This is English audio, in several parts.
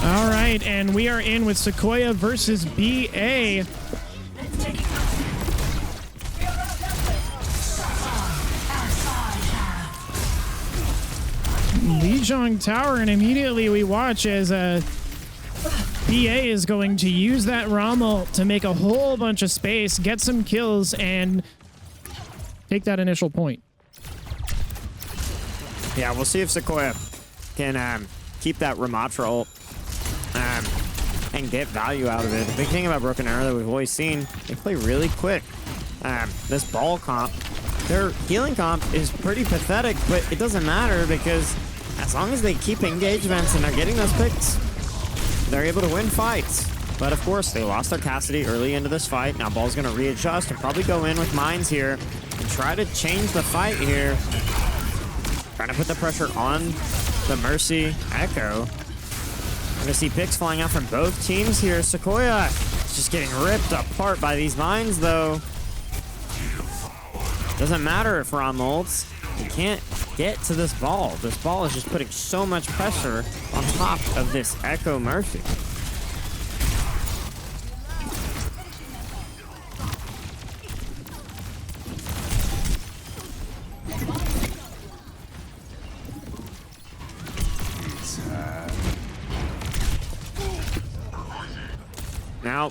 All right, and we are in with Sequoyah versus BA. Lijiang Tower, and immediately we watch as BA is going to use that Rommel to make a whole bunch of space, get some kills, and take that initial point. Yeah, we'll see if Sequoyah can keep that Ramatra ult and get value out of it. The big thing about Broken Arrow that we've always seen, they play really quick. This ball comp, their healing comp is pretty pathetic, but it doesn't matter because as long as they keep engagements and they're getting those picks, they're able to win fights. But of course, they lost their Cassidy early into this fight. Now Ball's going to readjust and probably go in with mines here and try to change the fight here. Trying to put the pressure on the Mercy Echo. We're going to see picks flying out from both teams here. Sequoyah is just getting ripped apart by these mines, though. Doesn't matter if Rom ults. He can't get to this ball. This ball is just putting so much pressure on top of this Echo Mercy. Now,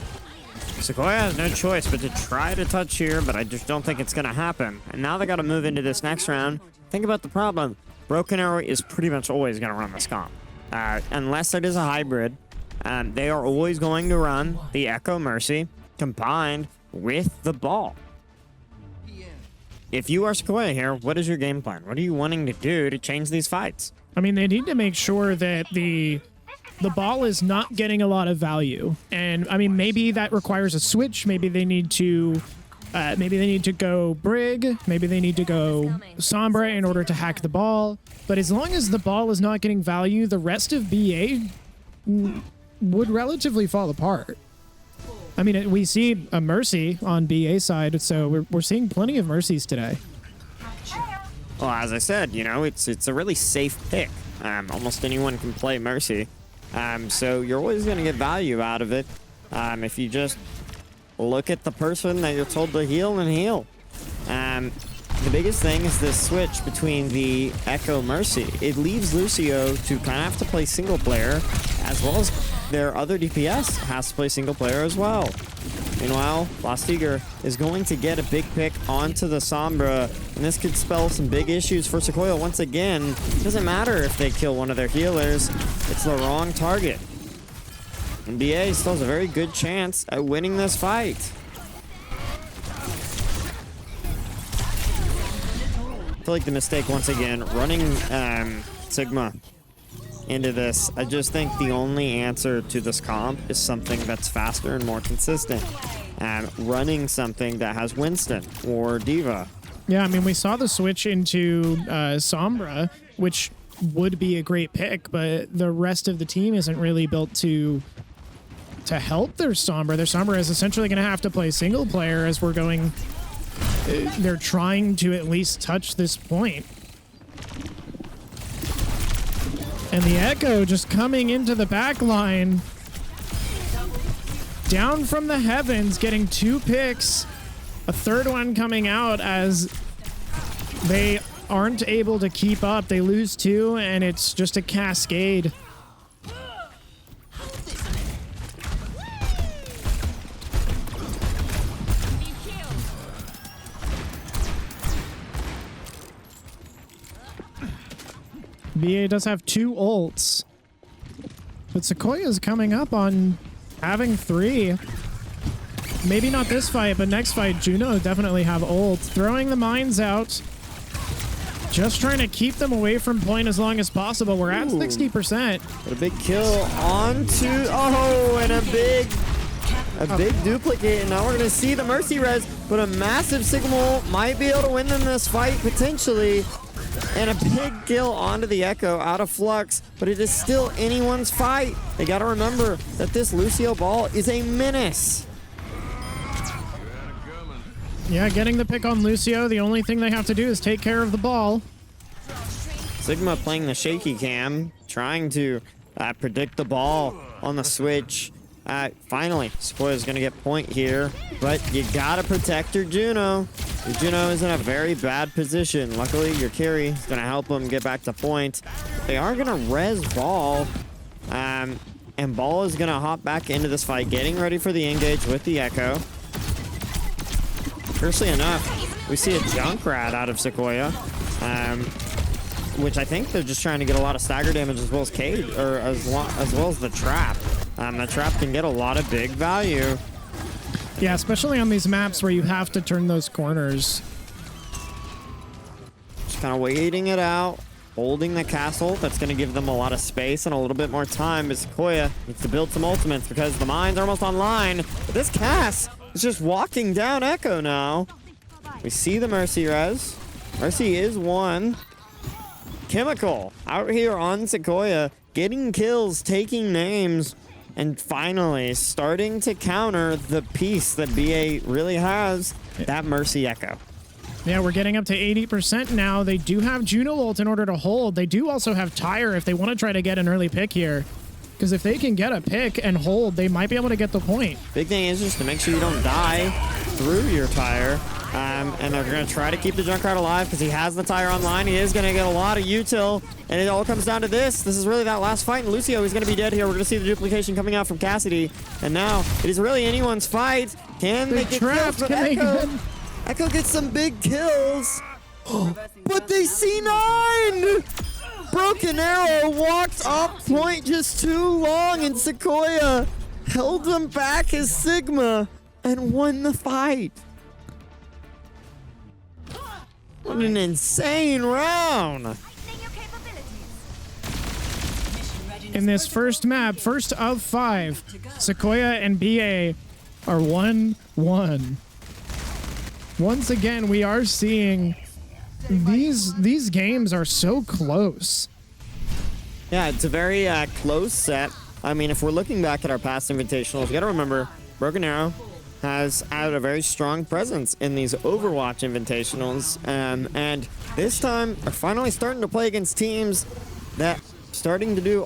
Sequoyah has no choice but to try to touch here, but I just don't think it's going to happen. And now they got to move into this next round. Think about the problem. Broken Arrow is pretty much always going to run this comp. Unless it is a hybrid, they are always going to run the Echo Mercy combined with the ball. If you are Sequoyah here, what is your game plan? What are you wanting to do to change these fights? I mean, they need to make sure that the ball is not getting a lot of value. And I mean, maybe that requires a switch. Maybe they need to go Brig. Maybe they need to go Sombra in order to hack the ball. But as long as the ball is not getting value, the rest of BA would relatively fall apart. I mean, we see a Mercy on BA side, so we're seeing plenty of Mercies today. Well, as I said, you know, it's a really safe pick. Almost anyone can play Mercy. So you're always going to get value out of it if you just look at the person that you're told to heal and heal. The biggest thing is this switch between the Echo Mercy. It leaves Lucio to kind of have to play single player, as well as their other DPS has to play single player as well. Meanwhile, Lost Eager is going to get a big pick onto the Sombra, and this could spell some big issues for Sequoyah once again. It doesn't matter if they kill one of their healers, it's the wrong target. And BA still has a very good chance at winning this fight. I feel like the mistake once again, running Sigma into this. I just think the only answer to this comp is something that's faster and more consistent. Running something that has Winston or Diva. Yeah, I mean, we saw the switch into Sombra, which would be a great pick, but the rest of the team isn't really built to help their Sombra. Their Sombra is essentially going to have to play single player as we're going. They're trying to at least touch this point. And the Echo just coming into the back line. Down from the heavens, getting 2 picks. A third one coming out as they aren't able to keep up. They lose 2, and it's just a cascade. BA does have 2 ults, but Sequoyah's coming up on having 3. Maybe not this fight, but next fight, Juno definitely have ult. Throwing the mines out, just trying to keep them away from point as long as possible. We're at 60%. But a big kill onto, and a big duplicate, and now we're gonna see the Mercy res, but a massive Signal might be able to win them this fight potentially. And a big kill onto the Echo out of Flux, but it is still anyone's fight. They got to remember that this Lucio ball is a menace. Yeah, getting the pick on Lucio, the only thing they have to do is take care of the ball. Sigma playing the shaky cam, trying to predict the ball on the switch. Finally, Sequoiah's gonna get point here, but you gotta protect your Juno. Your Juno is in a very bad position. Luckily, your carry is gonna help him get back to point. They are gonna res Ball, and Ball is gonna hop back into this fight, getting ready for the engage with the Echo. Curiously enough, we see a Junkrat out of Sequoyah, which I think they're just trying to get a lot of stagger damage as well as Cade, or as well as the trap. The trap can get a lot of big value. Yeah, especially on these maps where you have to turn those corners. Just kind of waiting it out, holding the castle. That's going to give them a lot of space and a little bit more time. But Sequoyah needs to build some ultimates because the mines are almost online. But this Cass is just walking down Echo now. We see the Mercy res. Mercy is one. Chemical out here on Sequoyah, getting kills, taking names, and finally starting to counter the piece that BA really has, that Mercy Echo. Yeah, we're getting up to 80% now. They do have Juno ult in order to hold. They do also have Tire if they want to try to get an early pick here. Because if they can get a pick and hold, they might be able to get the point. Big thing is just to make sure you don't die through your Tire. And they're going to try to keep the Junkrat alive because he has the Tire online. He is going to get a lot of util. And it all comes down to this. This is really that last fight. And Lucio is going to be dead here. We're going to see the duplication coming out from Cassidy. And now it is really anyone's fight. Can they get trapped? Echo. Echo gets some big kills. But they C9! Broken Arrow walked off point just too long. And Sequoyah held them back as Sigma and won the fight. What an insane round! In this first map, first of 5, Sequoyah and BA are 1-1. Once again, we are seeing these games are so close. Yeah, it's a very close set. I mean, if we're looking back at our past invitationals, you gotta remember, Broken Arrow has had a very strong presence in these Overwatch invitationals, and this time are finally starting to play against teams that starting to do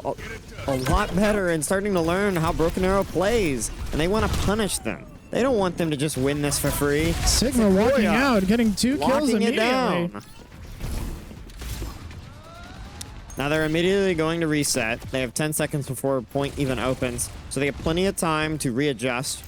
a lot better and starting to learn how Broken Arrow plays, and they want to punish them. They don't want them to just win this for free. Sigma walking out, getting 2 kills immediately. Down. Now they're immediately going to reset. They have 10 seconds before point even opens, so they have plenty of time to readjust.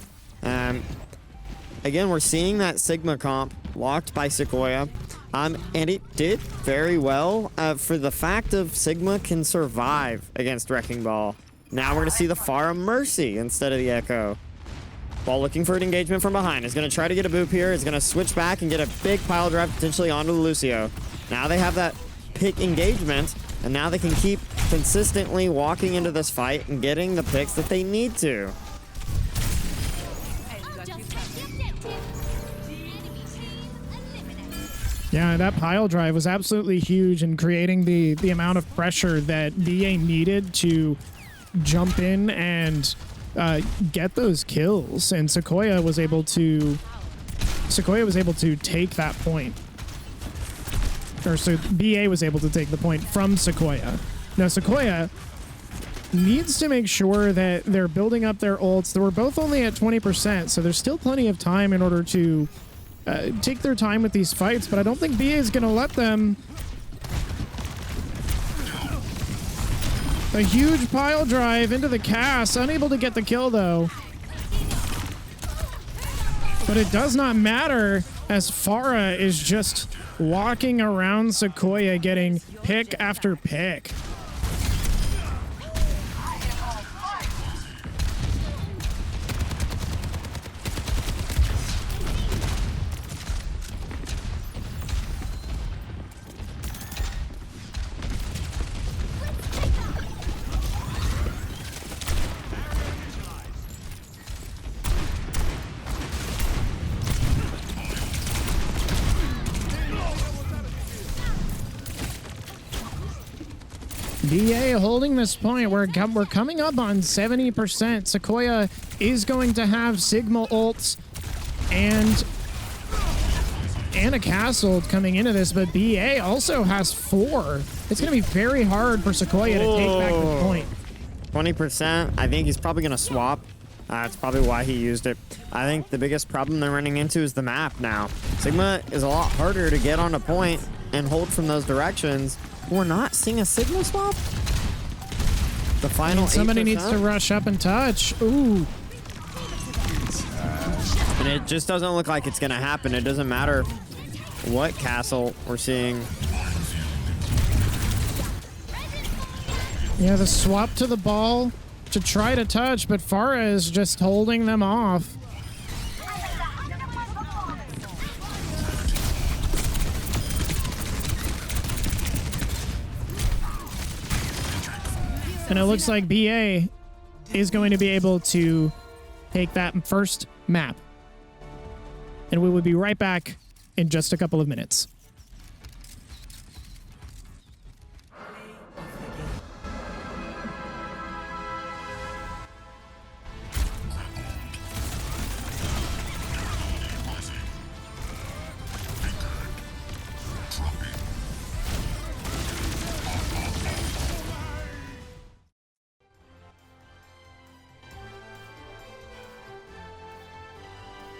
Again, we're seeing that Sigma comp locked by Sequoyah, and it did very well for the fact of Sigma can survive against Wrecking Ball. Now we're going to see the Pharah Mercy instead of the Echo. Ball looking for an engagement from behind. Is going to try to get a boop here. Is going to switch back and get a big pile drive potentially onto the Lucio. Now they have that pick engagement, and now they can keep consistently walking into this fight and getting the picks that they need to. Yeah, that pile drive was absolutely huge in creating the amount of pressure that BA needed to jump in and get those kills, and Sequoyah was able to take that point. Or so BA was able to take the point from Sequoyah. Now Sequoyah needs to make sure that they're building up their ults. They were both only at 20%, so there's still plenty of time in order to take their time with these fights, but I don't think BA is going to let them. A huge pile drive into the Cass, unable to get the kill though. But it does not matter as Pharah is just walking around Sequoyah getting pick after pick. BA holding this point. We're coming up on 70%. Sequoyah is going to have Sigma ults and and a castle coming into this, but BA also has 4. It's going to be very hard for Sequoyah to take back the point. 20%. I think he's probably going to swap. That's probably why he used it. I think the biggest problem they're running into is the map now. Sigma is a lot harder to get on a point and hold from those directions. We're not seeing a Sigma swap. The final somebody 8%. needs to rush up and touch. Ooh. And it just doesn't look like it's going to happen. It doesn't matter what castle we're seeing. Yeah, the swap to the ball to try to touch, but Fares just holding them off. And it looks like BA is going to be able to take that first map. And we will be right back in just a couple of minutes.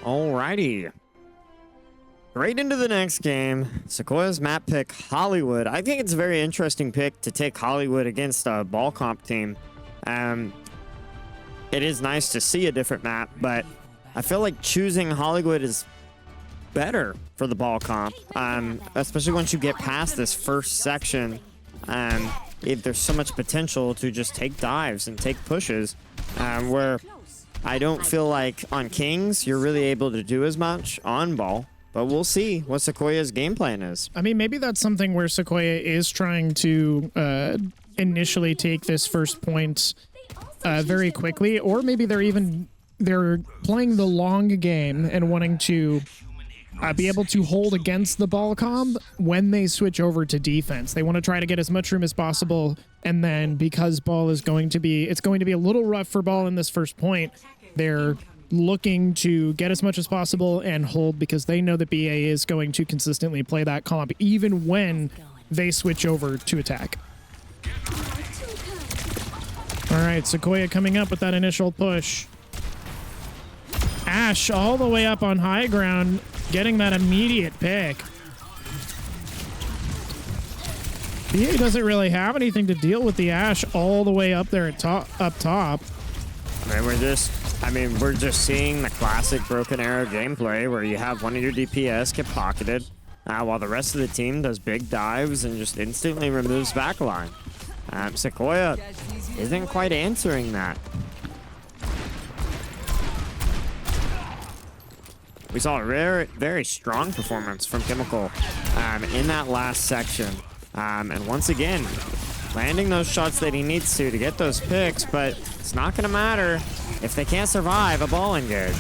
Alrighty. Right into the next game. Sequoiah's map pick, Hollywood. I think it's a very interesting pick to take Hollywood against a ball comp team. It is nice to see a different map, but I feel like choosing Hollywood is better for the ball comp, especially once you get past this first section. If there's so much potential to just take dives and take pushes, where I don't feel like on Kings you're really able to do as much on ball. But we'll see what Sequoiah's game plan is. I mean, maybe that's something where Sequoyah is trying to initially take this first point very quickly, or maybe they're playing the long game and wanting to be able to hold against the ball comp when they switch over to defense. They want to try to get as much room as possible, and then because ball is going to be a little rough for ball in this first point, they're looking to get as much as possible and hold because they know that BA is going to consistently play that comp even when they switch over to attack. All right, Sequoyah coming up with that initial push. Ash all the way up on high ground, getting that immediate pick. BA doesn't really have anything to deal with the Ash all the way up there at up top. We're just seeing the classic Broken Arrow gameplay where you have one of your DPS get pocketed while the rest of the team does big dives and just instantly removes backline. Sequoyah isn't quite answering that. We saw a very, very strong performance from Chemical in that last section. And once again, landing those shots that he needs to get those picks, but it's not going to matter if they can't survive a ball engage.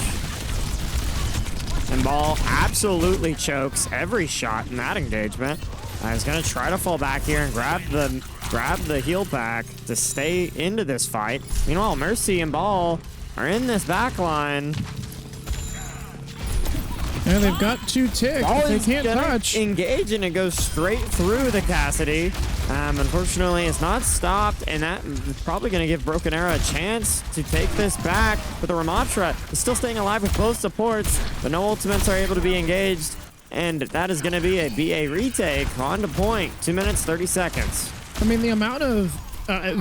And ball absolutely chokes every shot in that engagement. He's going to try to fall back here and grab the heal pack to stay into this fight. Meanwhile, Mercy and Ball are in this back line. Yeah, they've got 2 ticks, but they can't touch. Engage, and it goes straight through the Cassidy. Unfortunately, it's not stopped, and that is probably going to give Broken Arrow a chance to take this back. But the Ramatra is still staying alive with both supports, but no ultimates are able to be engaged. And that is going to be a BA retake on to point. 2 minutes, 30 seconds. I mean, the amount of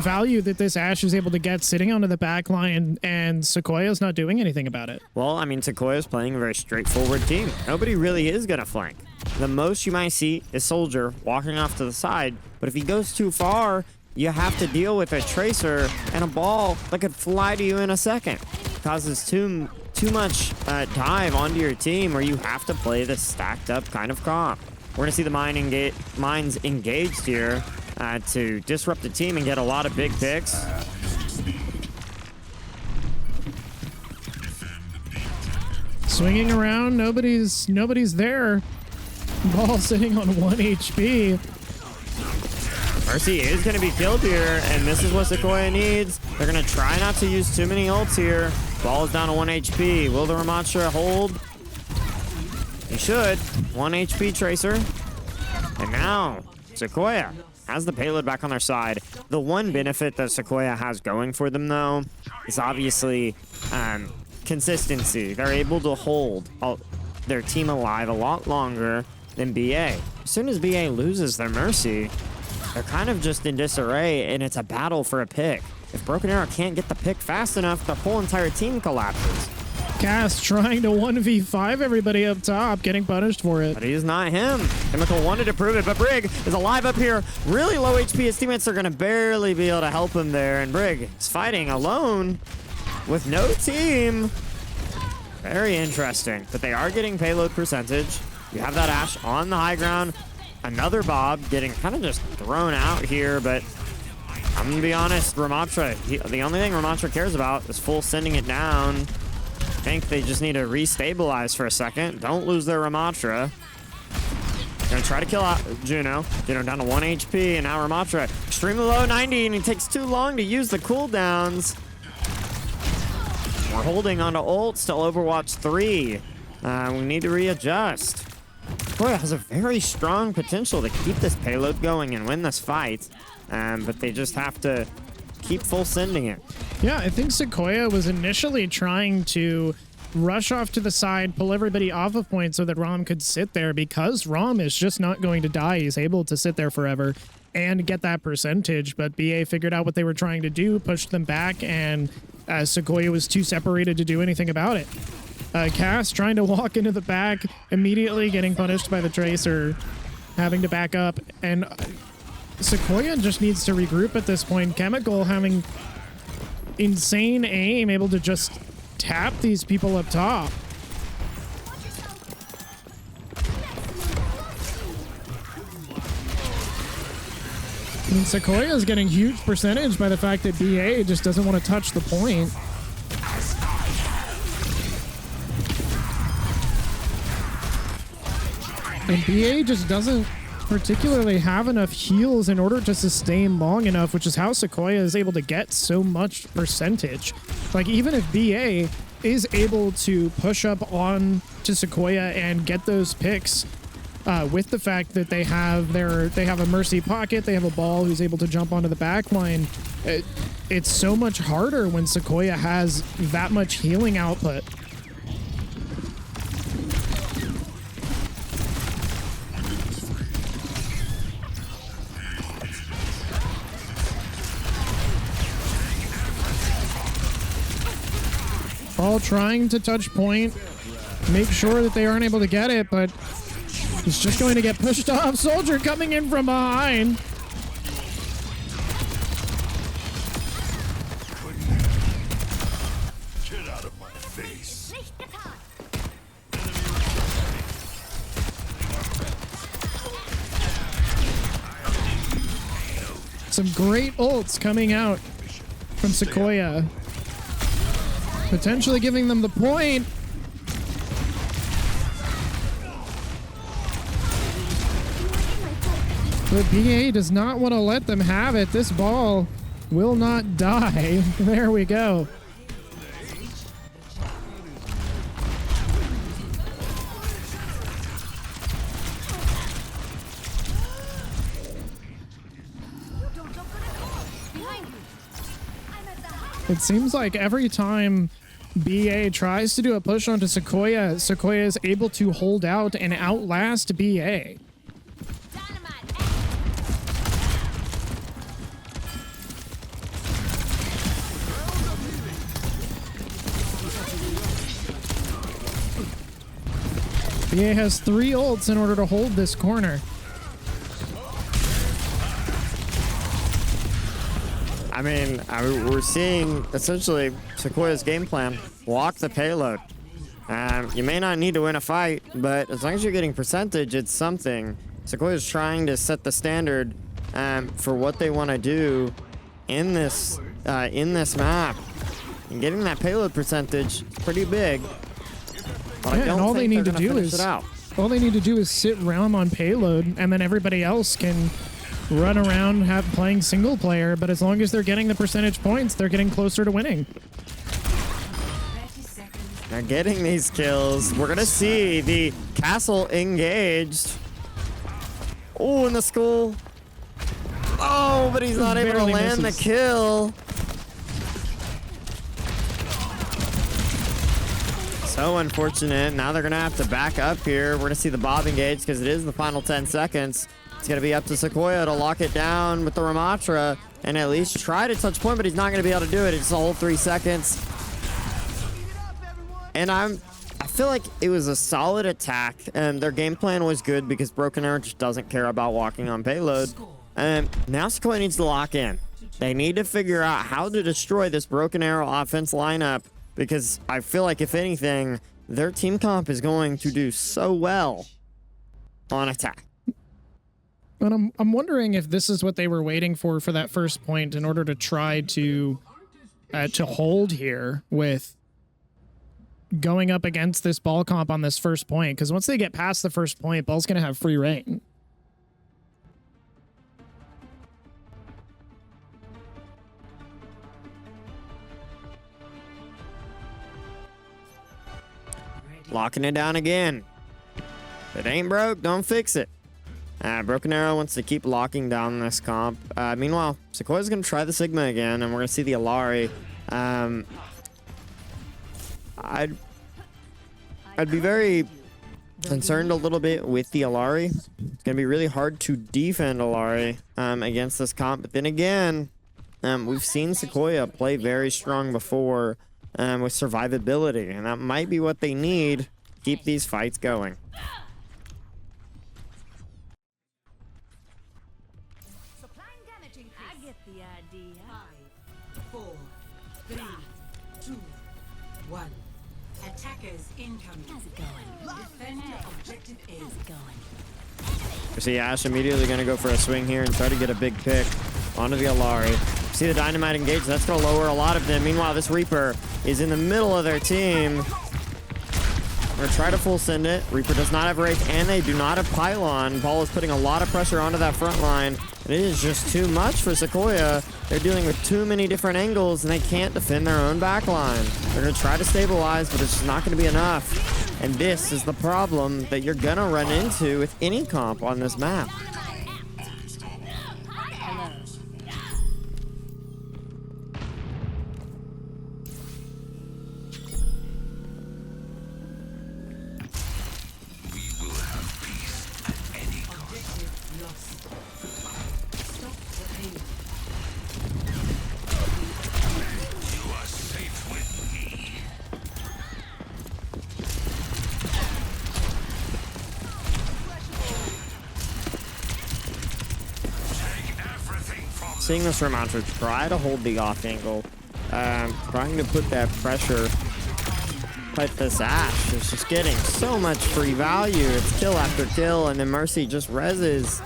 value that this Ash is able to get sitting onto the back line, and Sequoiah's not doing anything about it. Well, I mean, Sequoiah's playing a very straightforward team. Nobody really is going to flank. The most you might see is Soldier walking off to the side, but if he goes too far, you have to deal with a Tracer and a ball that could fly to you in a second. It causes too much dive onto your team where you have to play this stacked up kind of comp. We're going to see the mines engaged here to disrupt the team and get a lot of big picks. Swinging around, nobody's there. Ball sitting on 1 HP. Mercy is going to be killed here, and this is what Sequoyah needs. They're going to try not to use too many ults here. Ball is down to 1 HP. Will the Ramatra hold? He should. 1 HP Tracer. And now, Sequoyah has the payload back on their side. The one benefit that Sequoyah has going for them, though, is obviously consistency. They're able to hold their team alive a lot longer than BA. As soon as BA loses their Mercy, they're kind of just in disarray, and it's a battle for a pick. If Broken Arrow can't get the pick fast enough, the whole entire team collapses. Cast trying to 1v5 everybody up top, getting punished for it. But he's not him. Chemical wanted to prove it, but Brig is alive up here. Really low HP. His teammates are going to barely be able to help him there, and Brig is fighting alone with no team. Very interesting, but they are getting payload percentage. You have that Ashe on the high ground. Another Bob getting kind of just thrown out here, but I'm going to be honest, Ramatra, the only thing Ramatra cares about is full sending it down. I think they just need to restabilize for a second. Don't lose their Ramatra. Gonna try to kill out Juno. Juno down to 1 HP, and now Ramatra extremely low, 90, and it takes too long to use the cooldowns. We're holding on to ult, still Overwatch 3. We need to readjust. Sequoyah has a very strong potential to keep this payload going and win this fight, but they just have to keep full sending it. Yeah, I think Sequoyah was initially trying to rush off to the side, pull everybody off of point so that Rom could sit there, because Rom is just not going to die. He's able to sit there forever and get that percentage, but BA figured out what they were trying to do, pushed them back, and Sequoyah was too separated to do anything about it. Cass trying to walk into the back, immediately getting punished by the Tracer, having to back up, and Sequoyah just needs to regroup at this point. Chemical having insane aim, able to just tap these people up top. I mean, Sequoyah is getting huge percentage by the fact that BA just doesn't want to touch the point. And BA just doesn't particularly have enough heals in order to sustain long enough, which is how Sequoyah is able to get so much percentage. Like, even if BA is able to push up on to Sequoyah and get those picks, with the fact that they have a Mercy pocket, they have a ball who's able to jump onto the back line, it's so much harder when Sequoyah has that much healing output. All trying to touch point, make sure that they aren't able to get it, but he's just going to get pushed off. Soldier coming in from behind. Get out of my face. Some great ults coming out from Sequoyah. Potentially giving them the point. But BA does not want to let them have it. This ball will not die. There we go. It seems like every time BA tries to do a push onto Sequoyah, Sequoyah is able to hold out and outlast BA. BA has 3 ults in order to hold this corner. I mean, we're seeing essentially Sequoyah's game plan. Walk the payload. You may not need to win a fight, but as long as you're getting percentage, it's something. Sequoyah's trying to set the standard for what they want to do in this map. And getting that payload percentage is pretty big. But Yeah, and all they need to do is sit Realm on payload, and then everybody else can run around playing single player. But as long as they're getting the percentage points, they're getting closer to winning. They're getting these kills. We're gonna see the castle engaged. Oh, in the skull. Oh, but he's not able to Barely land misses. the kill. So unfortunate. Now they're gonna have to back up here. We're gonna see the Bob engage because it is the final 10 seconds. It's gonna be up to Sequoyah to lock it down with the Ramatra and at least try to touch point, but he's not gonna be able to do it. It's a whole 3 seconds. And I feel like it was a solid attack. Their game plan was good because Broken Arrow just doesn't care about walking on payload. Now Sequoyah needs to lock in. They need to figure out how to destroy this Broken Arrow offense lineup because I feel like, if anything, their team comp is going to do so well on attack. And I'm wondering if this is what they were waiting for that first point in order to try to hold here with going up against this ball comp on this first point. Because once they get past the first point, ball's going to have free reign. Locking it down again. If it ain't broke, don't fix it. Broken Arrow wants to keep locking down this comp. Meanwhile, Sequoiah's going to try the Sigma again, and we're going to see the Alari. I'd be very concerned a little bit with the Alari. It's going to be really hard to defend Alari against this comp. But then again, we've seen Sequoyah play very strong before with survivability, and that might be what they need to keep these fights going. I get the idea. 5, 4, 3, 2, 1. Attackers incoming. How's it going? Defend objective A. How's it going? We see Ash immediately going to go for a swing here and try to get a big pick onto the Alari. See the Dynamite engage. That's going to lower a lot of them. Meanwhile, this Reaper is in the middle of their team. We're going to try to full send it. Reaper does not have Wraith, and they do not have Pylon. Paul is putting a lot of pressure onto that front line. And it is just too much for Sequoyah. They're dealing with too many different angles, and they can't defend their own back line. They're going to try to stabilize, but it's just not going to be enough. And this is the problem that you're going to run into with any comp on this map. Seeing this Ramatra try to hold the off angle, trying to put that pressure, but this Ash is just getting so much free value. It's kill after kill, and then Mercy just reses.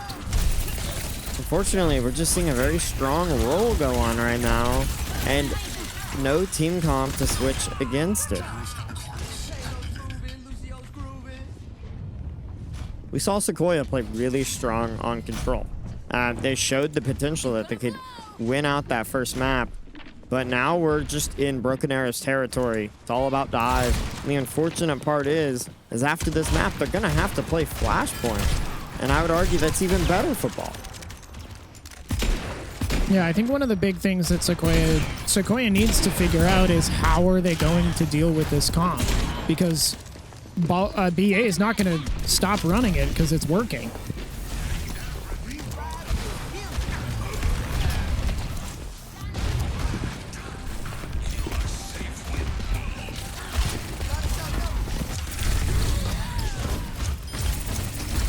Unfortunately, we're just seeing a very strong roll go on right now, and no team comp to switch against it. We saw Sequoyah play really strong on control. They showed the potential that they could win out that first map, but now we're just in Broken Arrow's territory. It's all about dive. And the unfortunate part is after this map, they're gonna have to play Flashpoint, and I would argue that's even better football. Yeah, I think one of the big things that Sequoyah needs to figure out is how are they going to deal with this comp, because BA is not going to stop running it because it's working.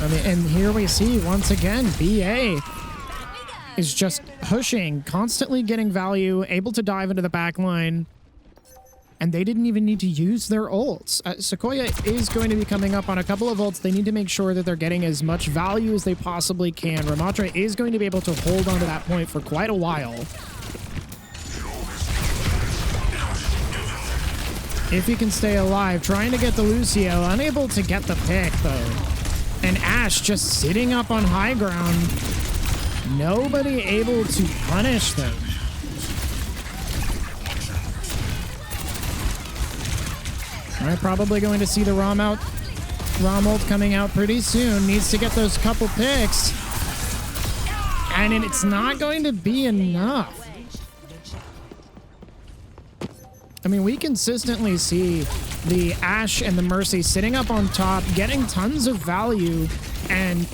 I mean, and here we see once again, BA is just pushing, constantly getting value, able to dive into the back line, and they didn't even need to use their ults. Sequoyah is going to be coming up on a couple of ults. They need to make sure that they're getting as much value as they possibly can. Ramatra is going to be able to hold on to that point for quite a while. If he can stay alive, trying to get the Lucio, unable to get the pick though. And Ash just sitting up on high ground. Nobody able to punish them. All right, probably going to see the ROM ult coming out pretty soon. Needs to get those couple picks. And it's not going to be enough. I mean, we consistently see the Ashe and the Mercy sitting up on top, getting tons of value, and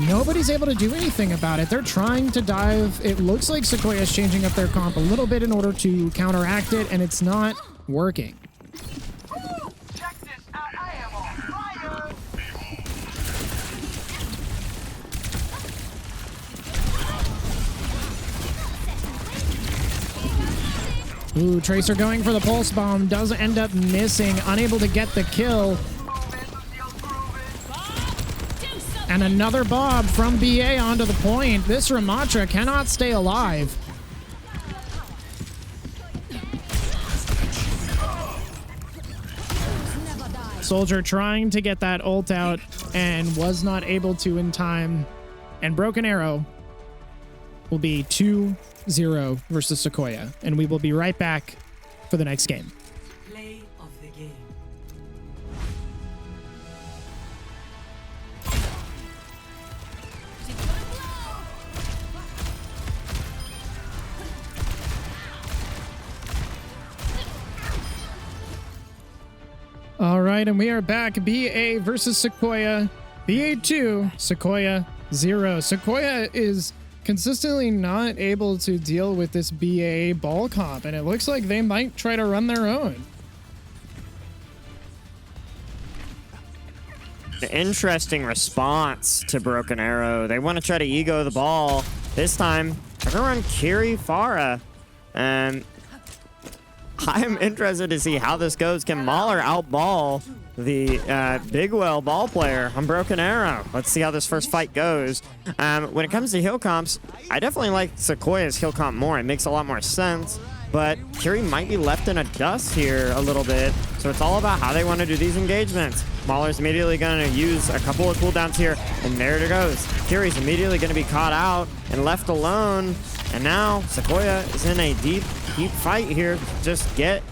nobody's able to do anything about it. They're trying to dive. It looks like Sequoyah is changing up their comp a little bit in order to counteract it, and it's not working. Ooh, Tracer going for the pulse bomb, does end up missing, unable to get the kill. And another Bob from BA onto the point. This Ramattra cannot stay alive. Soldier trying to get that ult out and was not able to in time. And Broken Arrow will be 2-0 versus Sequoyah. And we will be right back for the next game. Play of the game. All right, and we are back. BA versus Sequoyah. BA 2, Sequoyah 0. Sequoyah is consistently not able to deal with this BA ball comp, and it looks like they might try to run their own. The interesting response to Broken Arrow. They want to try to ego the ball. This time, they're going to run Kiri Farah. And I'm interested to see how this goes. Can Mahler outball the Big Well ball player on Broken Arrow? Let's see how this first fight goes. When it comes to heal comps, I definitely like Sequoyah's heal comp more. It makes a lot more sense. But Kiri might be left in a dust here a little bit. So it's all about how they want to do these engagements. Mahler's immediately going to use a couple of cooldowns here. And there it goes. Kiri's immediately going to be caught out and left alone. And now Sequoyah is in a deep fight here to just get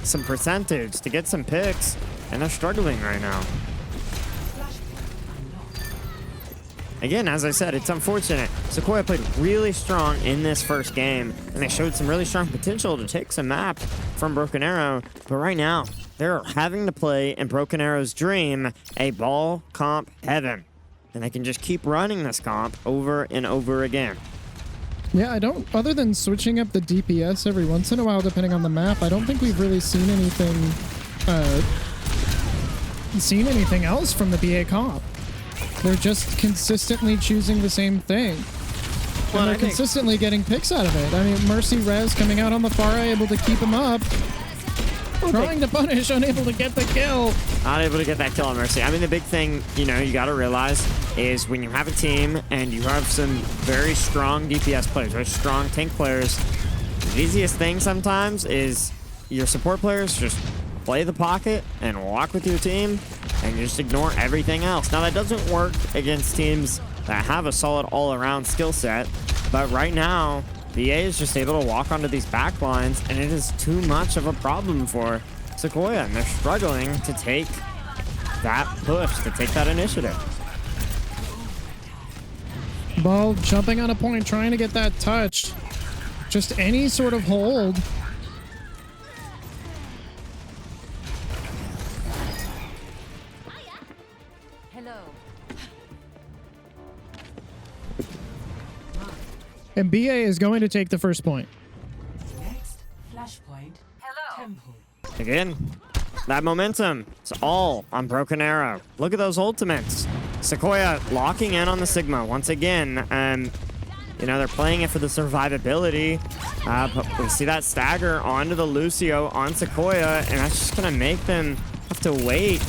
some percentage, to get some picks. And they're struggling right now. Again, as I said, it's unfortunate. Sequoyah played really strong in this first game, and they showed some really strong potential to take some map from Broken Arrow. But right now, they're having to play in Broken Arrow's dream, a ball comp heaven. And they can just keep running this comp over and over again. Yeah, I don't, other than switching up the DPS every once in a while, depending on the map, I don't think we've really seen anything else from the BA comp. They're just consistently choosing the same thing. Well, and they're consistently getting picks out of it. I mean, Mercy Rez coming out on the far eye, able to keep him up. Trying to punish, unable to get the kill. Not able to get that kill on Mercy. I mean, the big thing, you got to realize is when you have a team and you have some very strong DPS players, very strong tank players, the easiest thing sometimes is your support players just play the pocket and walk with your team and just ignore everything else. Now, that doesn't work against teams that have a solid all-around skill set, but right now, BA is just able to walk onto these back lines, and it is too much of a problem for Sequoyah, and they're struggling to take that push, to take that initiative. Ball jumping on a point, trying to get that touch. Just any sort of hold. And BA is going to take the first point. Next, flashpoint. Temple. Again, that momentum, it's all on Broken Arrow. Look at those ultimates. Sequoyah locking in on the Sigma once again. They're playing it for the survivability. But we see that stagger onto the Lucio on Sequoyah, and that's just going to make them have to wait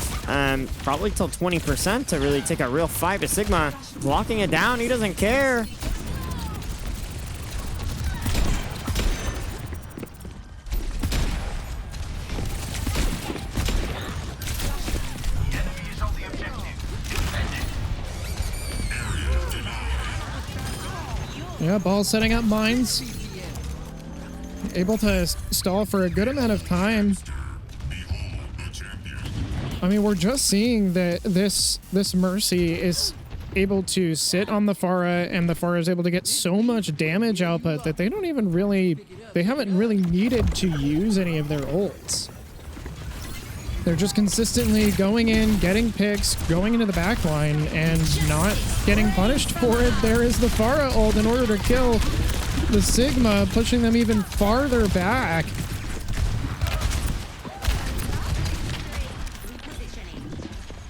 probably till 20% to really take a real fight to Sigma. Locking it down, he doesn't care. Yeah, Ball setting up mines. Able to stall for a good amount of time. I mean, we're just seeing that this Mercy is able to sit on the Pharah, and the Pharah is able to get so much damage output that they haven't really needed to use any of their ults. They're just consistently going in, getting picks, going into the back line, and not getting punished for it. There is the Pharah ult in order to kill the Sigma, pushing them even farther back.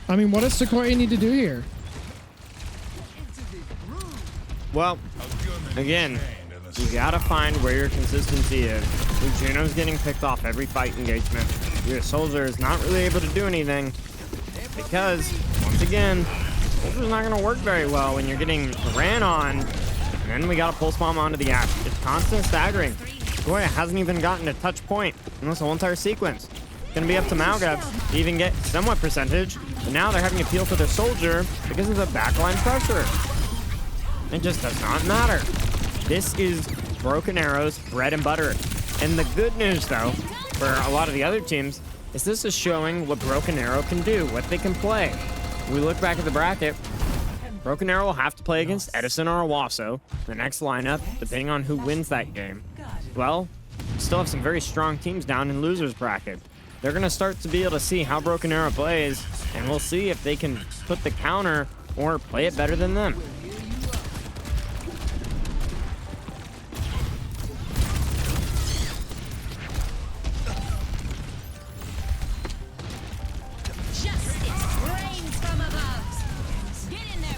I mean, what does Sequoyah need to do here? Well, again, you gotta find where your consistency is. Juno's getting picked off every fight engagement. Your Soldier is not really able to do anything because, once again, Soldier's not gonna work very well when you're getting ran on. And then we got a pulse bomb onto the Ashe. It's constant staggering. Sequoyah hasn't even gotten a touch point in this whole entire sequence. It's gonna be up to Malgab to even get somewhat percentage. But now they're having to peel for their Soldier because of the backline pressure. It just does not matter. This is Broken Arrow's bread and butter. And the good news, though, for a lot of the other teams, is this is showing what Broken Arrow can do, what they can play. When we look back at the bracket, Broken Arrow will have to play against Edison or Owasso, the next lineup, depending on who wins that game. Well, we still have some very strong teams down in losers bracket. They're going to start to be able to see how Broken Arrow plays, and we'll see if they can put the counter or play it better than them.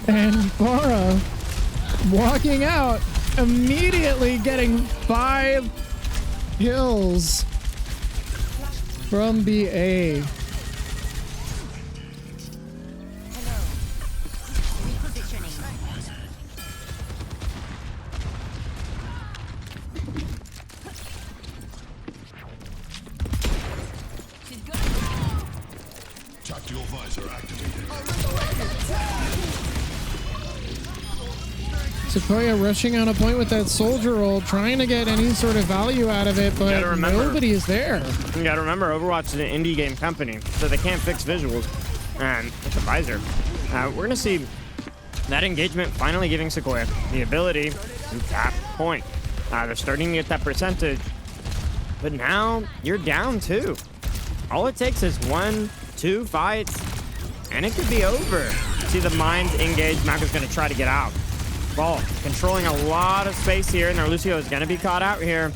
And Pharah walking out, immediately getting 5 kills from BA. Tactical visor activated. Sequoyah rushing on a point with that Soldier roll, trying to get any sort of value out of it, but nobody is there. You gotta remember, Overwatch is an indie game company, so they can't fix visuals. And it's a visor. We're gonna see that engagement finally giving Sequoyah the ability to tap point. They're starting to get that percentage, but now you're down 2. All it takes is 1-2 fights, and it could be over. See the mines engage. Malcolm's gonna try to get out. Ball controlling a lot of space here, and their Lucio is going to be caught out here.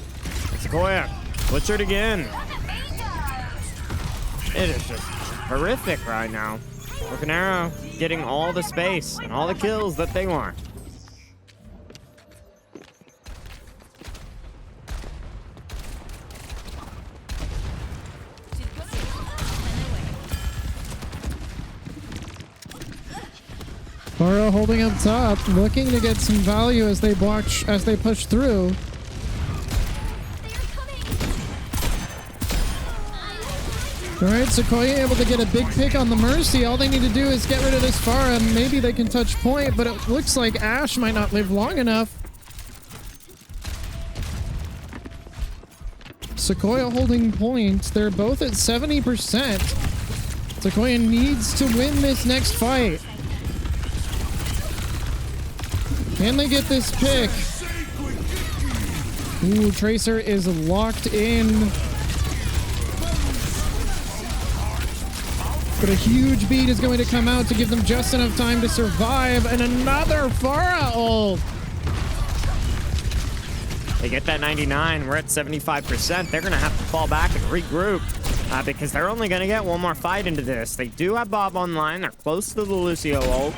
Sequoyah butchered again. It is just horrific right now. Broken Arrow getting all the space and all the kills that they want. Pharah holding up top, looking to get some value as they push through. All right, Sequoyah able to get a big pick on the Mercy. All they need to do is get rid of this Pharah, and maybe they can touch point, but it looks like Ashe might not live long enough. Sequoyah holding point. They're both at 70%. Sequoyah needs to win this next fight. Can they get this pick? Ooh, Tracer is locked in. But a huge beat is going to come out to give them just enough time to survive. And another Pharah ult. They get that 99. We're at 75%. They're going to have to fall back and regroup because they're only going to get one more fight into this. They do have Bob online. They're close to the Lucio ult.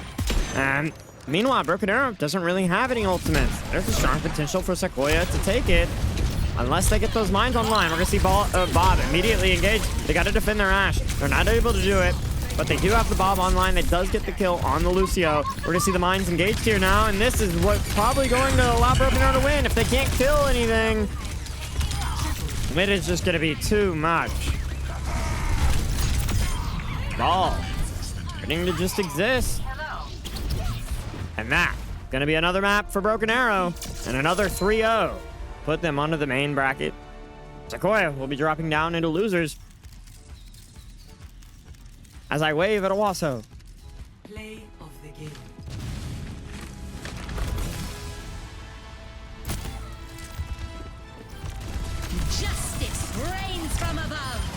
And meanwhile, Broken Arrow doesn't really have any ultimates. There's a strong potential for Sequoyah to take it. Unless they get those mines online, we're going to see Bob immediately engage. They got to defend their Ashe. They're not able to do it, but they do have the Bob online. That does get the kill on the Lucio. We're going to see the mines engaged here now, and this is what's probably going to allow Broken Arrow to win. If they can't kill anything, it is just going to be too much. Ball starting to just exist. And that going to be another map for Broken Arrow and another 3-0. Put them onto the main bracket. Sequoyah will be dropping down into losers. As as I wave at Owasso. Play of the game. Justice reigns from above.